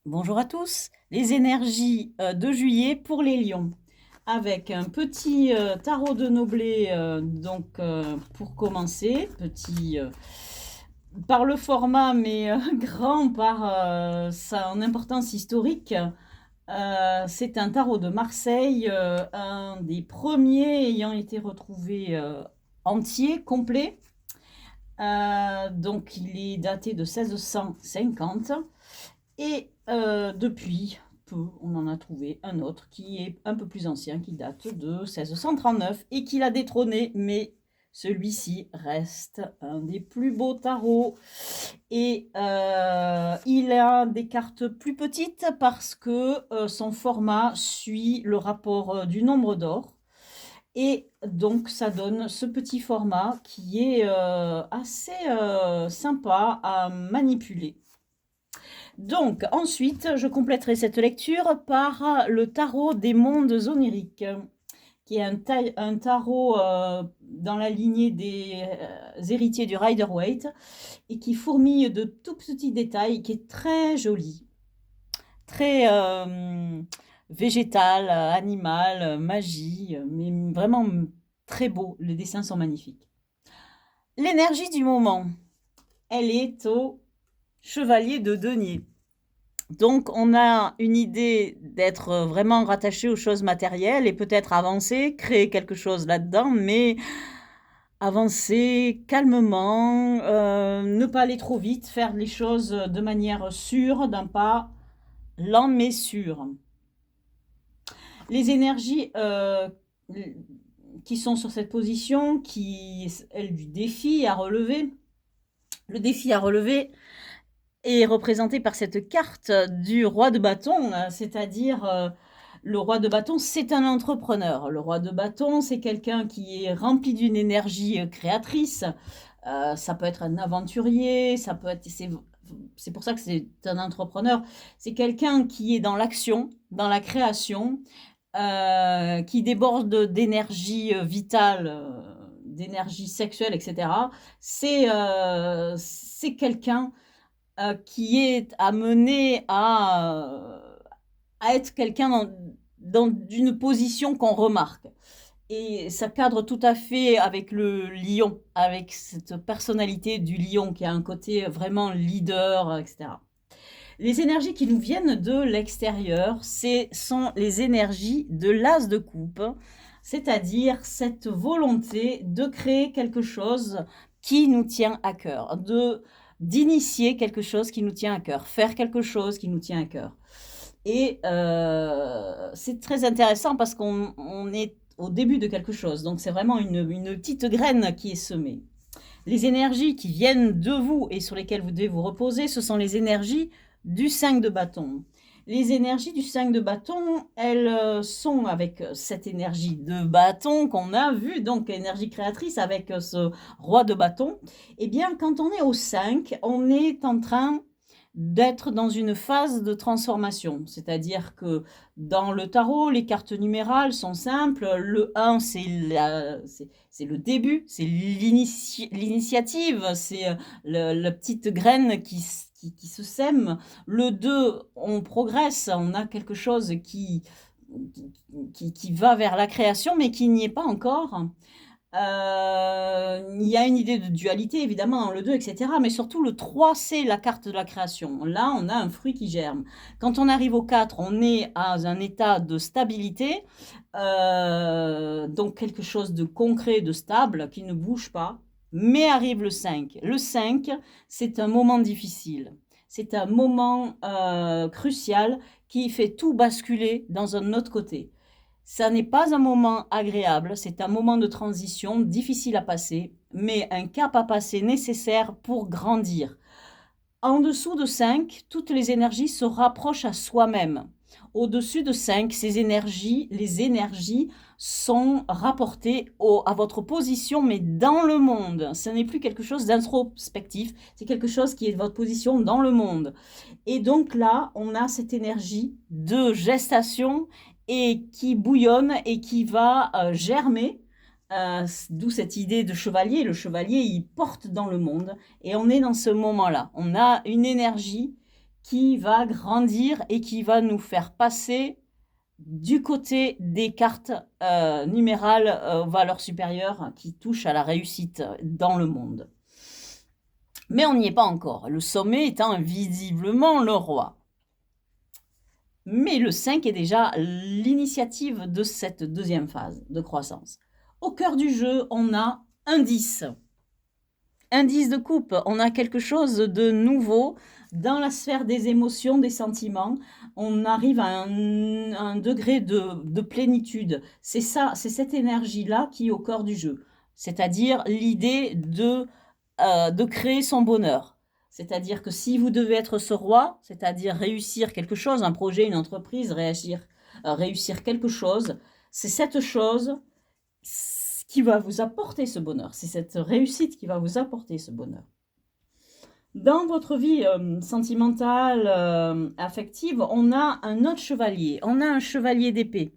Bonjour à tous, les énergies de juillet pour les lions. Avec un petit tarot de Noblet, pour commencer, petit par le format, mais grand par son importance historique. C'est un tarot de Marseille, un des premiers ayant été retrouvé entier, complet. Donc il est daté de 1650. Et depuis peu, on en a trouvé un autre qui est un peu plus ancien, qui date de 1639 et qui l'a détrôné, mais celui-ci reste un des plus beaux tarots. Et il a des cartes plus petites parce que son format suit le rapport du nombre d'or. Et donc, ça donne ce petit format qui est assez sympa à manipuler. Donc, ensuite, je compléterai cette lecture par le tarot des mondes oniriques, qui est un tarot dans la lignée des héritiers du Rider-Waite et qui fourmille de tout petits détails, qui est très joli, très végétal, animal, magie, mais vraiment très beau. Les dessins sont magnifiques. L'énergie du moment, elle est au chevalier de denier. Donc, on a une idée d'être vraiment rattaché aux choses matérielles et peut-être avancer, créer quelque chose là-dedans, mais avancer calmement, ne pas aller trop vite, faire les choses de manière sûre, d'un pas lent mais sûr. Les énergies qui sont sur cette position, qui est du défi à relever, le défi à relever, est représenté par cette carte du roi de bâton, c'est-à-dire le roi de bâton, c'est un entrepreneur. Le roi de bâton, c'est quelqu'un qui est rempli d'une énergie créatrice. Ça peut être un aventurier, ça peut être, c'est pour ça que c'est un entrepreneur. C'est quelqu'un qui est dans l'action, dans la création, qui déborde d'énergie vitale, d'énergie sexuelle, etc. C'est quelqu'un qui est amené à être quelqu'un dans une position qu'on remarque. Et ça cadre tout à fait avec le lion, avec cette personnalité du lion qui a un côté vraiment leader, etc. Les énergies qui nous viennent de l'extérieur, ce sont les énergies de l'as de coupe, c'est-à-dire cette volonté de créer quelque chose qui nous tient à cœur, d'initier quelque chose qui nous tient à cœur, faire quelque chose qui nous tient à cœur. Et c'est très intéressant parce qu'on est au début de quelque chose, donc c'est vraiment une petite graine qui est semée. Les énergies qui viennent de vous et sur lesquelles vous devez vous reposer, ce sont les énergies du 5 de bâton. Les énergies du 5 de bâton, elles sont avec cette énergie de bâton qu'on a vue, donc énergie créatrice avec ce roi de bâton. Eh bien, quand on est au 5, on est en train d'être dans une phase de transformation. C'est-à-dire que dans le tarot, les cartes numérales sont simples. Le 1, c'est le début, c'est l'initiative, c'est la petite graine qui se sème. Le 2, on progresse, on a quelque chose qui va vers la création, mais qui n'y est pas encore. Il y a une idée de dualité, évidemment, dans le 2, etc. Mais surtout, le 3, c'est la carte de la création. Là, on a un fruit qui germe. Quand on arrive au 4, on est à un état de stabilité, donc quelque chose de concret, de stable, qui ne bouge pas. Mais arrive le 5. Le 5, c'est un moment difficile. C'est un moment crucial qui fait tout basculer dans un autre côté. Ça n'est pas un moment agréable, c'est un moment de transition difficile à passer, mais un cap à passer nécessaire pour grandir. En dessous de 5, toutes les énergies se rapprochent à soi-même. Au-dessus de 5, les énergies sont rapportées à votre position, mais dans le monde. Ce n'est plus quelque chose d'introspectif, c'est quelque chose qui est votre position dans le monde. Et donc là, on a cette énergie de gestation et qui bouillonne et qui va germer. D'où cette idée de chevalier. Le chevalier, il porte dans le monde et on est dans ce moment-là. On a une énergie qui va grandir et qui va nous faire passer du côté des cartes numérales valeurs supérieures qui touchent à la réussite dans le monde. Mais on n'y est pas encore, le sommet étant visiblement le roi. Mais le 5 est déjà l'initiative de cette deuxième phase de croissance. Au cœur du jeu, on a un 10. Un 10 de coupe, on a quelque chose de nouveau dans la sphère des émotions, des sentiments. On arrive à un degré de plénitude. C'est ça, c'est cette énergie-là qui est au cœur du jeu. C'est-à-dire l'idée de créer son bonheur. C'est-à-dire que si vous devez être ce roi, c'est-à-dire réussir quelque chose, un projet, une entreprise, réussir quelque chose, c'est cette chose qui va vous apporter ce bonheur. C'est cette réussite qui va vous apporter ce bonheur. Dans votre vie sentimentale, affective, on a un autre chevalier. On a un chevalier d'épée.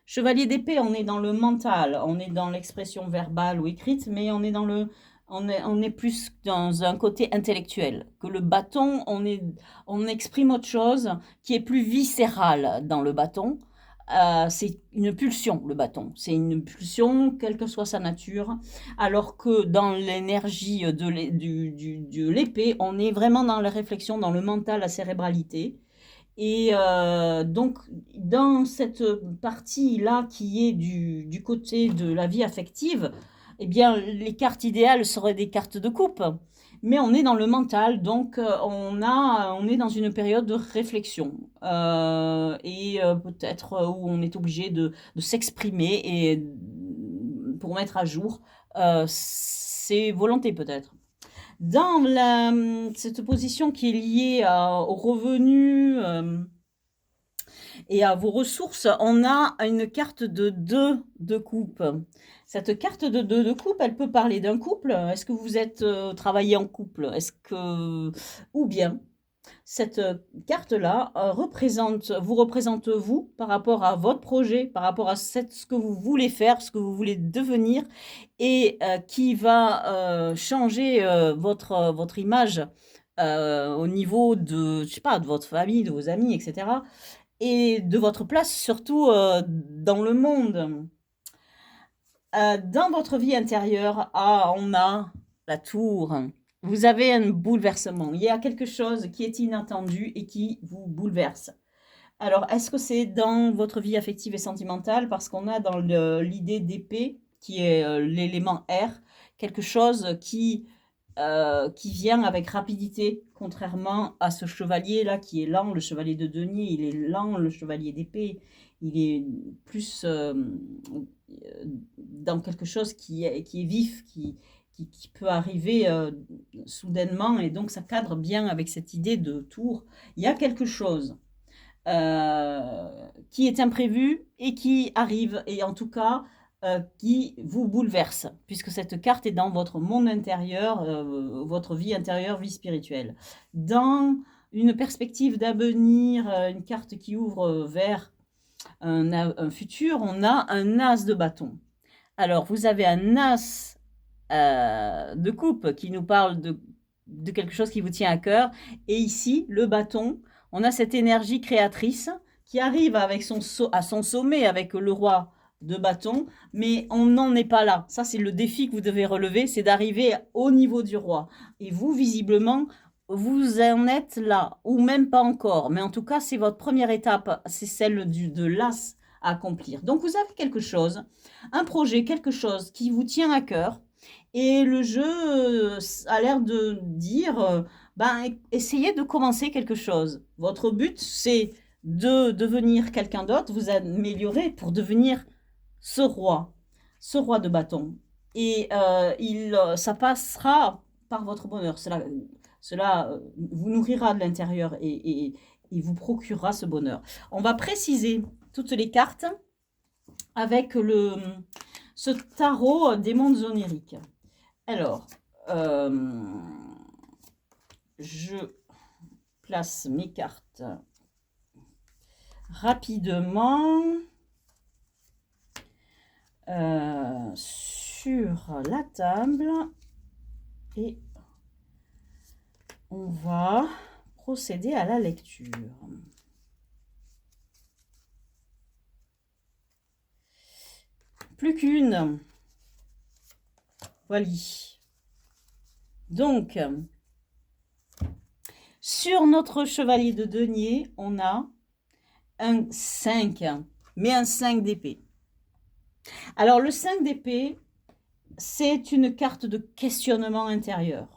Chevalier d'épée, on est dans le mental, on est dans l'expression verbale ou écrite, mais on est plus dans un côté intellectuel. Que le bâton, on exprime autre chose qui est plus viscéral dans le bâton. C'est une pulsion, le bâton. C'est une pulsion, quelle que soit sa nature. Alors que dans l'énergie de l'épée, on est vraiment dans la réflexion, dans le mental, la cérébralité. Et donc, dans cette partie-là qui est du côté de la vie affective, eh bien, les cartes idéales seraient des cartes de coupe. Mais on est dans le mental, donc on est dans une période de réflexion. Et peut-être où on est obligé de s'exprimer et pour mettre à jour ses volontés peut-être. Dans cette position qui est liée aux revenus et à vos ressources, on a une carte de 2 de coupe. Cette carte de 2 de coupe, elle peut parler d'un couple. Est-ce que vous êtes travaillé en couple? Ou bien cette carte-là vous représente vous par rapport à votre projet, par rapport à ce que vous voulez faire, ce que vous voulez devenir, et qui va changer votre image au niveau de, je sais pas, de votre famille, de vos amis, etc. Et de votre place surtout dans le monde. Dans votre vie intérieure, on a la tour. Vous avez un bouleversement. Il y a quelque chose qui est inattendu et qui vous bouleverse. Alors, est-ce que c'est dans votre vie affective et sentimentale? Parce qu'on a dans l'idée d'épée, qui est l'élément R, quelque chose qui vient avec rapidité, contrairement à ce chevalier-là qui est lent, le chevalier de denier, il est lent, le chevalier d'épée, il est plus dans quelque chose qui est vif, qui peut arriver soudainement, et donc ça cadre bien avec cette idée de tour. Il y a quelque chose qui est imprévu et qui arrive, et en tout cas qui vous bouleverse, puisque cette carte est dans votre monde intérieur, votre vie intérieure, vie spirituelle. Dans une perspective d'avenir, une carte qui ouvre vers un futur, on a un as de bâton. Alors, vous avez un as de coupe qui nous parle de quelque chose qui vous tient à cœur. Et ici, le bâton, on a cette énergie créatrice qui arrive avec à son sommet avec le roi de bâton, mais on n'en est pas là. Ça, c'est le défi que vous devez relever, c'est d'arriver au niveau du roi. Et vous, visiblement, vous en êtes là, ou même pas encore. Mais en tout cas, c'est votre première étape, c'est celle de l'as à accomplir. Donc, vous avez quelque chose, un projet, quelque chose qui vous tient à cœur. Et le jeu a l'air de dire, essayez de commencer quelque chose. Votre but, c'est de devenir quelqu'un d'autre, vous améliorer pour devenir ce roi de bâton. Et ça passera par votre bonheur. Cela vous nourrira de l'intérieur et vous procurera ce bonheur. On va préciser toutes les cartes avec ce tarot des mondes oniriques. Alors, je place mes cartes rapidement sur la table et on va procéder à la lecture. Plus qu'une. Voilà. Donc, sur notre chevalier de denier, on a un 5, mais un 5 d'épée. Alors, le 5 d'épée, c'est une carte de questionnement intérieur.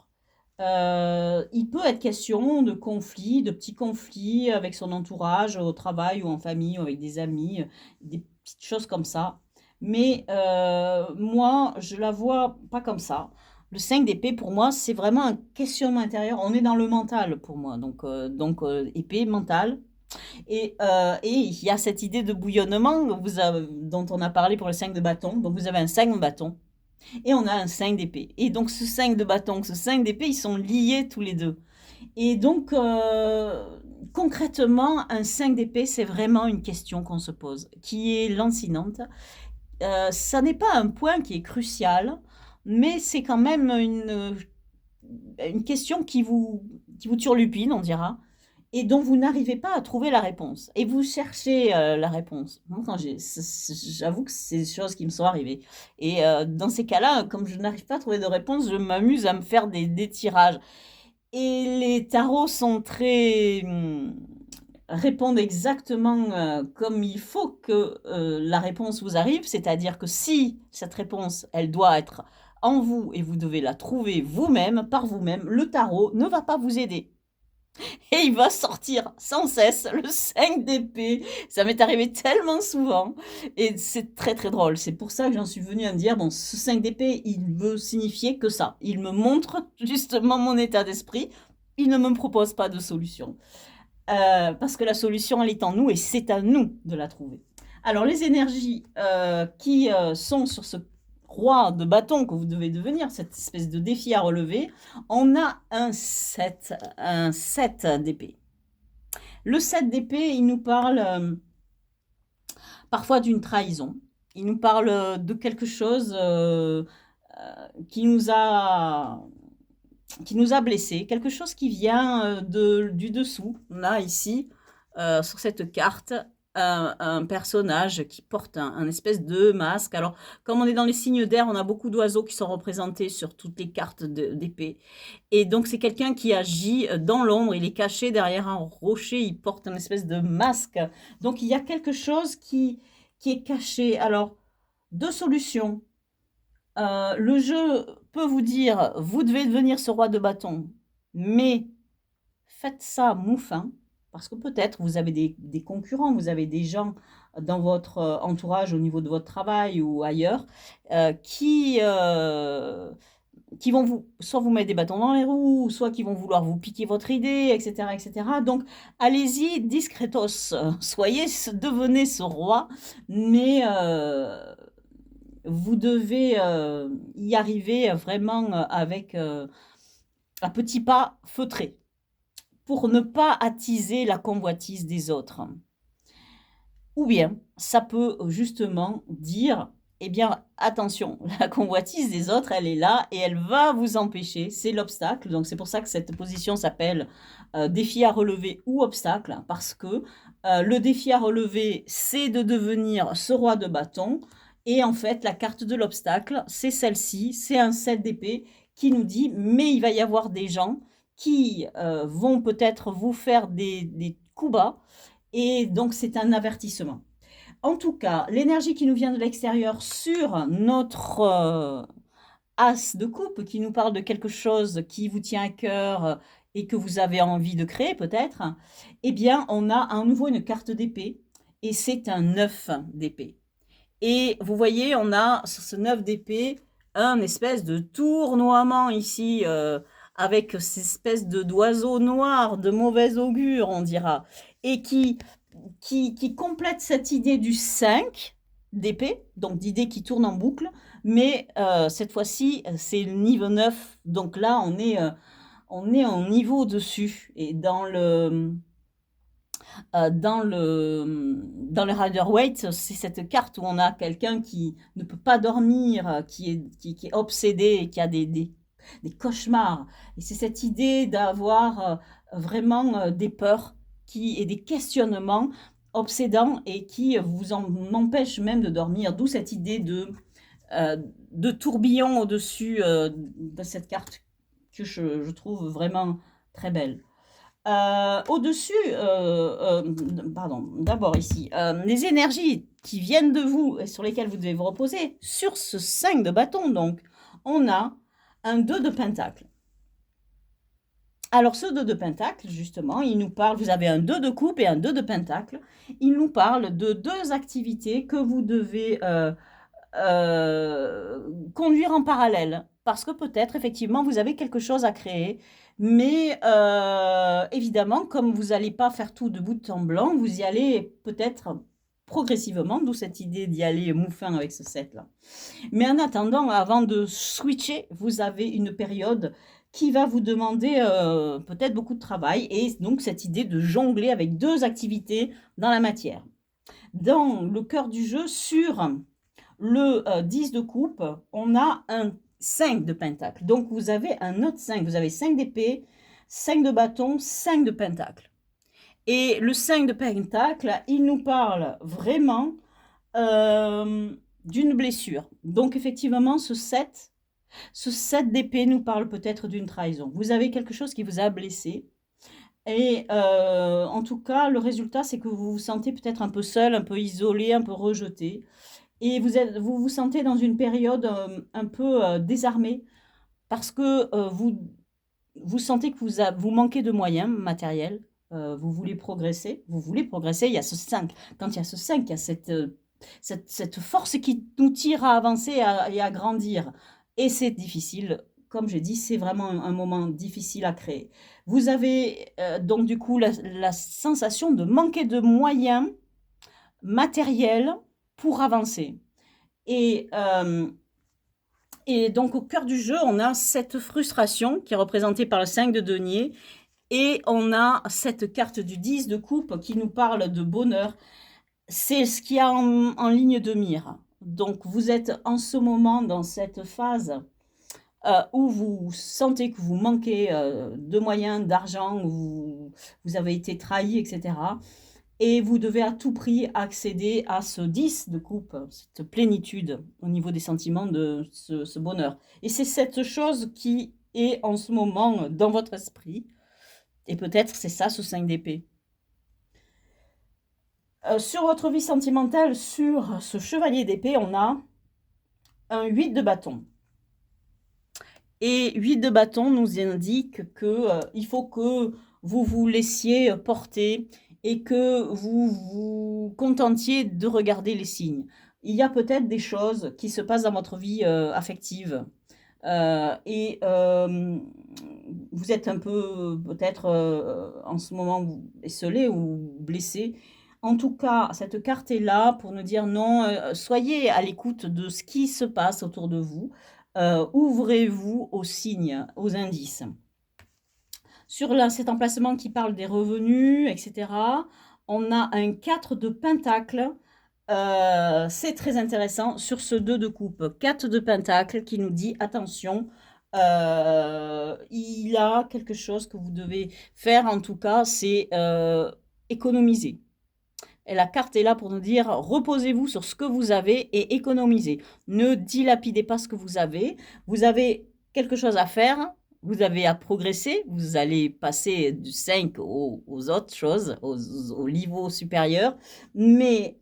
Il peut être question de conflits, de petits conflits avec son entourage, au travail ou en famille, ou avec des amis, des petites choses comme ça. Mais moi, je la vois pas comme ça. Le 5 d'épée, pour moi, c'est vraiment un questionnement intérieur. On est dans le mental, pour moi. Donc épée, mental. Et il y a cette idée de bouillonnement dont on a parlé pour le 5 de bâton. Donc vous avez un 5 de bâton et on a un 5 d'épée. Et donc ce 5 de bâton, ce 5 d'épée, ils sont liés tous les deux. Et donc concrètement, un 5 d'épée, c'est vraiment une question qu'on se pose, qui est lancinante. Ça n'est pas un point qui est crucial, mais c'est quand même une question qui vous turlupine, on dira, et dont vous n'arrivez pas à trouver la réponse. Et vous cherchez la réponse. Moi, j'avoue que c'est des choses qui me sont arrivées. Et dans ces cas-là, comme je n'arrive pas à trouver de réponse, je m'amuse à me faire des tirages. Et les tarots sont très... répondent exactement comme il faut que la réponse vous arrive. C'est-à-dire que si cette réponse, elle doit être en vous et vous devez la trouver vous-même, par vous-même, le tarot ne va pas vous aider. Et il va sortir sans cesse le 5 d'épée. Ça m'est arrivé tellement souvent. Et c'est très très drôle. C'est pour ça que j'en suis venue à me dire, bon, ce 5 d'épée, il veut signifier que ça. Il me montre justement mon état d'esprit. Il ne me propose pas de solution. Parce que la solution, elle est en nous et c'est à nous de la trouver. Alors, les énergies qui sont sur ce roi de bâton que vous devez devenir, cette espèce de défi à relever, on a un 7 d'épée. Le 7 d'épée, il nous parle parfois d'une trahison. Il nous parle de quelque chose qui nous a blessés, quelque chose qui vient du dessous. On a ici, sur cette carte, un personnage qui porte un espèce de masque. Alors, comme on est dans les signes d'air, on a beaucoup d'oiseaux qui sont représentés sur toutes les cartes d'épée. Et donc, c'est quelqu'un qui agit dans l'ombre. Il est caché derrière un rocher. Il porte un espèce de masque. Donc, il y a quelque chose qui est caché. Alors, deux solutions. Le jeu peut vous dire, vous devez devenir ce roi de bâton, mais faites ça moufin, parce que peut-être vous avez des concurrents, vous avez des gens dans votre entourage au niveau de votre travail ou ailleurs qui vont soit vous mettre des bâtons dans les roues, soit qui vont vouloir vous piquer votre idée, etc., etc. Donc, allez-y discretos, devenez ce roi, mais vous devez y arriver vraiment avec un petit pas feutré pour ne pas attiser la convoitise des autres. Ou bien, ça peut justement dire, eh bien, attention, la convoitise des autres, elle est là et elle va vous empêcher, c'est l'obstacle. Donc, c'est pour ça que cette position s'appelle défi à relever ou obstacle, parce que le défi à relever, c'est de devenir ce roi de bâton. Et en fait, la carte de l'obstacle, c'est celle-ci, c'est un 7 d'épée qui nous dit, mais il va y avoir des gens qui vont peut-être vous faire des coups bas, et donc c'est un avertissement. En tout cas, l'énergie qui nous vient de l'extérieur sur notre as de coupe, qui nous parle de quelque chose qui vous tient à cœur et que vous avez envie de créer peut-être, eh bien, on a à nouveau une carte d'épée, et c'est un 9 d'épée. Et vous voyez, on a sur ce 9 d'épée un espèce de tournoiement ici, avec ces espèces d'oiseaux noirs, de mauvais augure, on dira, et qui complète cette idée du 5 d'épée, donc d'idée qui tourne en boucle, mais cette fois-ci, c'est le niveau 9, donc là, on est en niveau dessus, et dans le Rider-Waite, c'est cette carte où on a quelqu'un qui ne peut pas dormir, qui est obsédé, qui a des cauchemars. Et c'est cette idée d'avoir vraiment des peurs et des questionnements obsédants et qui vous empêchent même de dormir. D'où cette idée de tourbillon au-dessus de cette carte que je trouve vraiment très belle. Au-dessus, pardon, d'abord ici, les énergies qui viennent de vous et sur lesquelles vous devez vous reposer, sur ce 5 de bâton, donc, on a un 2 de pentacle. Alors, ce 2 de pentacle, justement, il nous parle, vous avez un 2 de coupe et un 2 de pentacle, il nous parle de deux activités que vous devez conduire en parallèle. Parce que peut-être, effectivement, vous avez quelque chose à créer. Mais évidemment, comme vous n'allez pas faire tout de bout en blanc, vous y allez peut-être progressivement, d'où cette idée d'y aller moufin avec ce set-là. Mais en attendant, avant de switcher, vous avez une période qui va vous demander peut-être beaucoup de travail, et donc cette idée de jongler avec deux activités dans la matière. Dans le cœur du jeu, sur le 10 de coupe, on a un 5 de pentacle. Donc vous avez un autre 5, vous avez 5 d'épée, 5 de bâton, 5 de pentacle. Et le 5 de pentacle, il nous parle vraiment d'une blessure. Donc effectivement, ce 7 d'épée nous parle peut-être d'une trahison. Vous avez quelque chose qui vous a blessé. Et en tout cas, le résultat, c'est que vous vous sentez peut-être un peu seul, un peu isolé, un peu rejeté. Et vous vous sentez dans une période un peu désarmée parce que vous sentez que vous manquez de moyens matériels. Vous voulez progresser, il y a ce 5. Quand il y a ce 5, il y a cette force qui nous tire à avancer et à grandir. Et c'est difficile. Comme j'ai dit, c'est vraiment un moment difficile à créer. Vous avez donc du coup la sensation de manquer de moyens matériels pour avancer. Et donc au cœur du jeu, on a cette frustration qui est représentée par le 5 de denier, et on a cette carte du 10 de coupe qui nous parle de bonheur. C'est ce qu'il y a en ligne de mire. Donc vous êtes en ce moment dans cette phase où vous sentez que vous manquez de moyens, d'argent, où vous avez été trahi, etc. Et vous devez à tout prix accéder à ce 10 de coupe, cette plénitude au niveau des sentiments de ce bonheur. Et c'est cette chose qui est en ce moment dans votre esprit. Et peut-être c'est ça, ce 5 d'épée. Sur votre vie sentimentale, sur ce chevalier d'épée, on a un 8 de bâton. Et 8 de bâton nous indique qu'il faut que vous vous laissiez porter et que vous vous contentiez de regarder les signes. Il y a peut-être des choses qui se passent dans votre vie affective et vous êtes un peu peut-être en ce moment esselé ou blessé. En tout cas, cette carte est là pour nous dire non, soyez à l'écoute de ce qui se passe autour de vous. Ouvrez-vous aux signes, aux indices. Sur cet emplacement qui parle des revenus, etc., on a un 4 de pentacle. C'est très intéressant sur ce 2 de coupe. 4 de pentacle qui nous dit attention, il y a quelque chose que vous devez faire, en tout cas, c'est économiser. Et la carte est là pour nous dire reposez-vous sur ce que vous avez et économisez. Ne dilapidez pas ce que vous avez. Vous avez quelque chose à faire, vous avez à progresser, vous allez passer du 5 aux autres choses, au niveau supérieur. Mais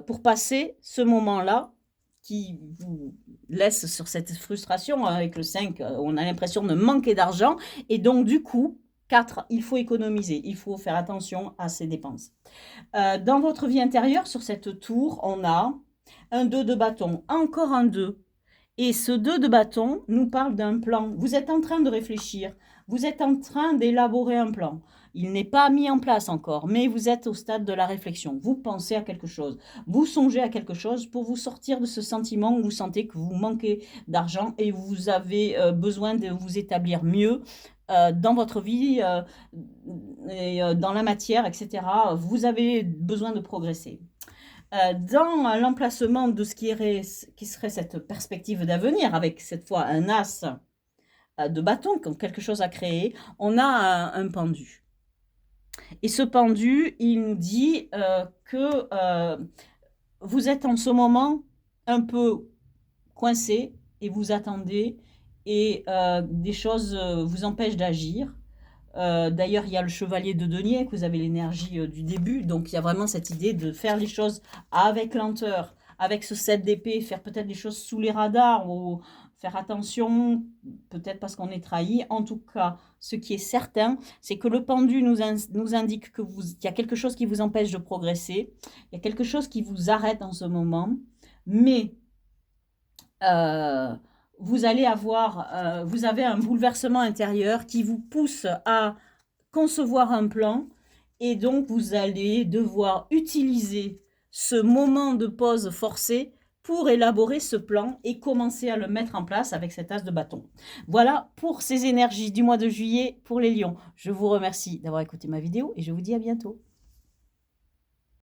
pour passer ce moment-là qui vous laisse sur cette frustration avec le 5, on a l'impression de manquer d'argent et donc du coup, 4, il faut économiser, il faut faire attention à ses dépenses. Dans votre vie intérieure, sur cette tour, on a un 2 de bâton, encore un 2. Et ce 2 de bâton nous parle d'un plan. Vous êtes en train de réfléchir, vous êtes en train d'élaborer un plan. Il n'est pas mis en place encore, mais vous êtes au stade de la réflexion. Vous pensez à quelque chose, vous songez à quelque chose pour vous sortir de ce sentiment où vous sentez que vous manquez d'argent et vous avez besoin de vous établir mieux dans votre vie et dans la matière, etc. Vous avez besoin de progresser. Dans l'emplacement de ce qui serait cette perspective d'avenir, avec cette fois un as de bâton, comme quelque chose à créer, on a un pendu. Et ce pendu, il nous dit que vous êtes en ce moment un peu coincé et vous attendez et des choses vous empêchent d'agir. D'ailleurs, il y a le chevalier de denier, que vous avez l'énergie du début, donc il y a vraiment cette idée de faire les choses avec lenteur, avec ce 7 d'épée, faire peut-être des choses sous les radars ou faire attention, peut-être parce qu'on est trahi. En tout cas, ce qui est certain, c'est que le pendu nous indique qu'il y a quelque chose qui vous empêche de progresser, il y a quelque chose qui vous arrête en ce moment, mais vous allez avoir, vous avez un bouleversement intérieur qui vous pousse à concevoir un plan et donc vous allez devoir utiliser ce moment de pause forcée pour élaborer ce plan et commencer à le mettre en place avec cet as de bâton. Voilà pour ces énergies du mois de juillet pour les lions. Je vous remercie d'avoir écouté ma vidéo et je vous dis à bientôt.